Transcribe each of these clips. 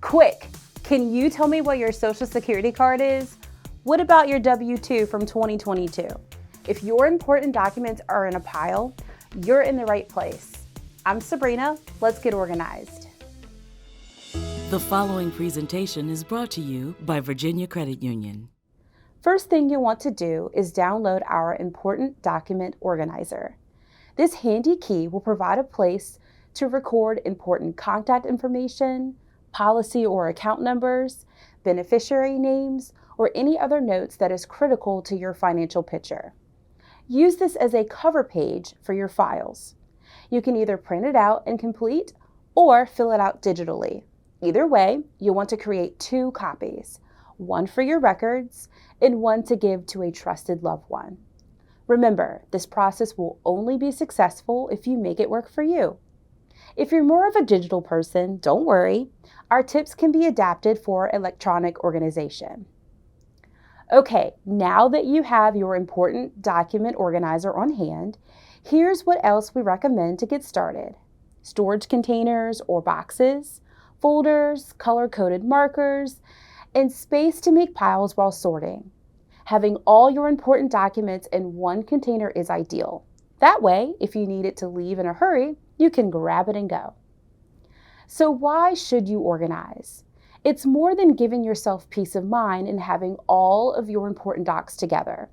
Quick, can you tell me what your Social Security card is? What about your W-2 from 2022? If your important documents are in a pile, you're in the right place. I'm Sabrina. Let's get organized. The following presentation is brought to you by Virginia Credit Union. First thing you'll want to do is download our Important Document Organizer. This handy key will provide a place to record important contact information, policy or account numbers, beneficiary names, or any other notes that is critical to your financial picture. Use this as a cover page for your files. You can either print it out and complete or fill it out digitally. Either way, you'll want to create 2 copies, one for your records and one to give to a trusted loved one. Remember, this process will only be successful if you make it work for you. If you're more of a digital person, don't worry. Our tips can be adapted for electronic organization. Okay, now that you have your Important Document Organizer on hand, here's what else we recommend to get started. Storage containers or boxes, folders, color-coded markers, and space to make piles while sorting. Having all your important documents in one container is ideal. That way, if you need it to leave in a hurry, you can grab it and go. So why should you organize? It's more than giving yourself peace of mind and having all of your important docs together.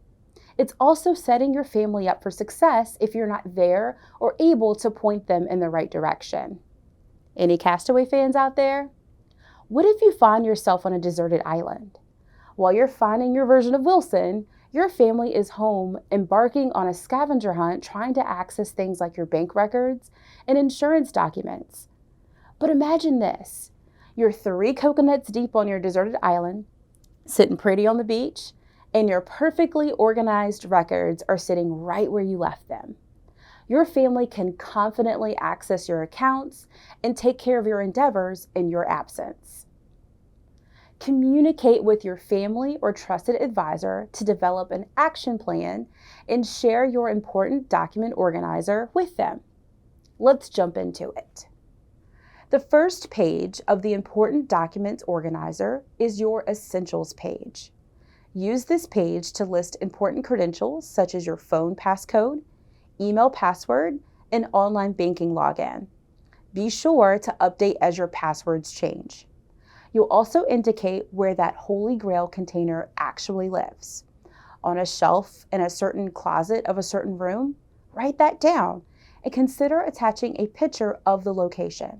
It's also setting your family up for success if you're not there or able to point them in the right direction. Any Castaway fans out there? What if you find yourself on a deserted island? While you're finding your version of Wilson, your family is home embarking on a scavenger hunt trying to access things like your bank records and insurance documents. But imagine this. You're 3 coconuts deep on your deserted island, sitting pretty on the beach, and your perfectly organized records are sitting right where you left them. Your family can confidently access your accounts and take care of your endeavors in your absence. Communicate with your family or trusted advisor to develop an action plan and share your Important Document Organizer with them. Let's jump into it. The first page of the Important Documents Organizer is your Essentials page. Use this page to list important credentials such as your phone passcode, email password, and online banking login. Be sure to update as your passwords change. You'll also indicate where that Holy Grail container actually lives. On a shelf in a certain closet of a certain room, write that down and consider attaching a picture of the location.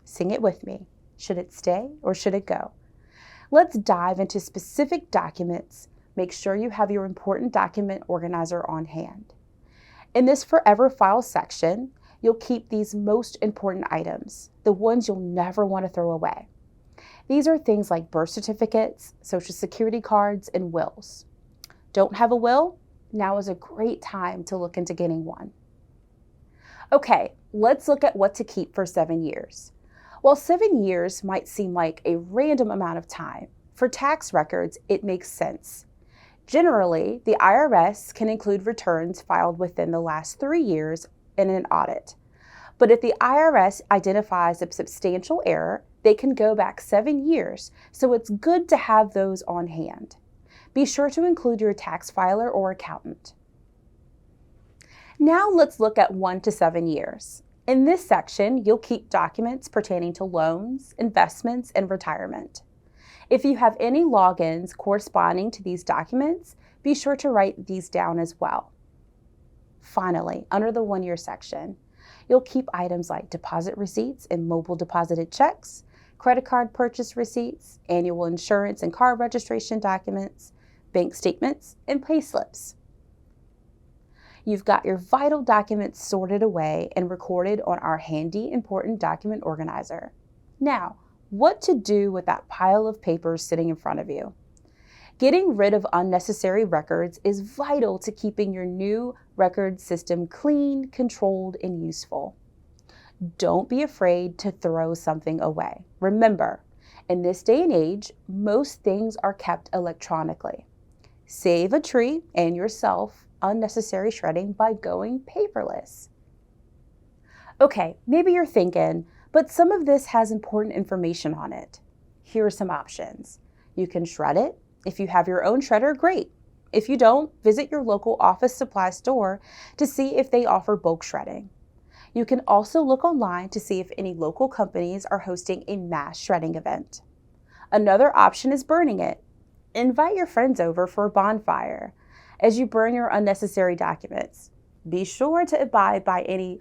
Sing it with me. Should it stay or should it go? Let's dive into specific documents. Make sure you have your Important Document Organizer on hand. In this Forever File section, you'll keep these most important items, the ones you'll never want to throw away. These are things like birth certificates, Social Security cards, and wills. Don't have a will? Now is a great time to look into getting one. Okay, let's look at what to keep for 7 years. While 7 years might seem like a random amount of time, for tax records, it makes sense. Generally, the IRS can include returns filed within the last 3 years in an audit. But if the IRS identifies a substantial error, they can go back 7 years, so it's good to have those on hand. Be sure to include your tax filer or accountant. Now let's look at 1 to 7 years. In this section, you'll keep documents pertaining to loans, investments, and retirement. If you have any logins corresponding to these documents, be sure to write these down as well. Finally, under the 1 year section, you'll keep items like deposit receipts and mobile deposited checks, credit card purchase receipts, annual insurance and car registration documents, bank statements, and pay slips. You've got your vital documents sorted away and recorded on our handy Important Document Organizer. Now, what to do with that pile of papers sitting in front of you? Getting rid of unnecessary records is vital to keeping your new record system clean, controlled, and useful. Don't be afraid to throw something away. Remember, in this day and age, most things are kept electronically. Save a tree and yourself unnecessary shredding by going paperless. Okay, maybe you're thinking, but some of this has important information on it. Here are some options. You can shred it. If you have your own shredder, great. If you don't, visit your local office supply store to see if they offer bulk shredding. You can also look online to see if any local companies are hosting a mass shredding event. Another option is burning it. Invite your friends over for a bonfire as you burn your unnecessary documents. Be sure to abide by any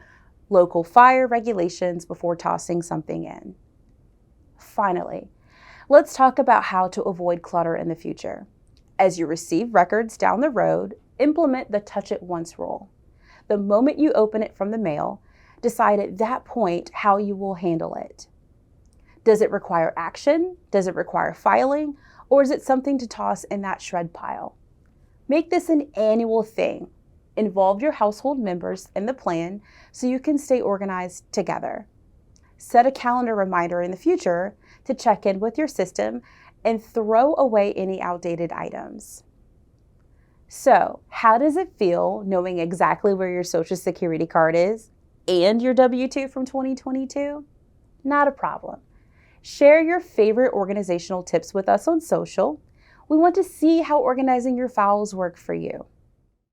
local fire regulations before tossing something in. Finally, let's talk about how to avoid clutter in the future. As you receive records down the road, implement the touch it once rule. The moment you open it from the mail, decide at that point how you will handle it. Does it require action? Does it require filing? Or is it something to toss in that shred pile? Make this an annual thing. Involve your household members in the plan so you can stay organized together. Set a calendar reminder in the future to check in with your system and throw away any outdated items. So, how does it feel knowing exactly where your Social Security card is and your W-2 from 2022? Not a problem. Share your favorite organizational tips with us on social. We want to see how organizing your files work for you.